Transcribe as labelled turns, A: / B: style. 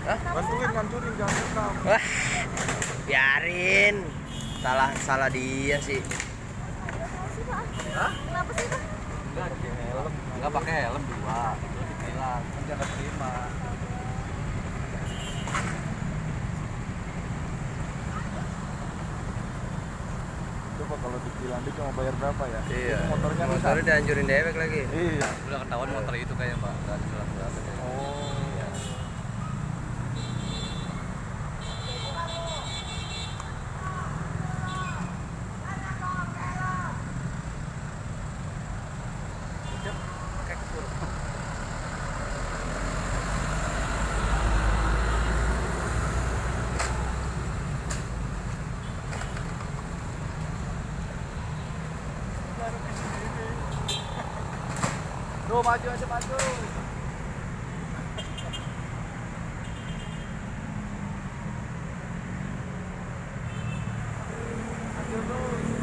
A: Hah?
B: Bantuin ngancurin, jangan rekam.
A: Wah, biarin. Salah dia sih.
B: Hah?
C: Kenapa sih Pak?
B: Enggak pakai helm. Enggak pakai helm dua. Terus ditilang, kan jangan terima. Coba kalau ditilang dia cuma bayar berapa ya?
A: Iya.
B: Itu motornya
A: Motornya
B: rusak.
A: dihancurin dewek lagi.
B: Iya.
D: Udah ketahuan motor itu kayaknya Pak, nggak ada jelas berapa kayaknya.
B: Oh.
D: Iya.
B: Kayak kesur. Tuh maju aja maju. Maju terus.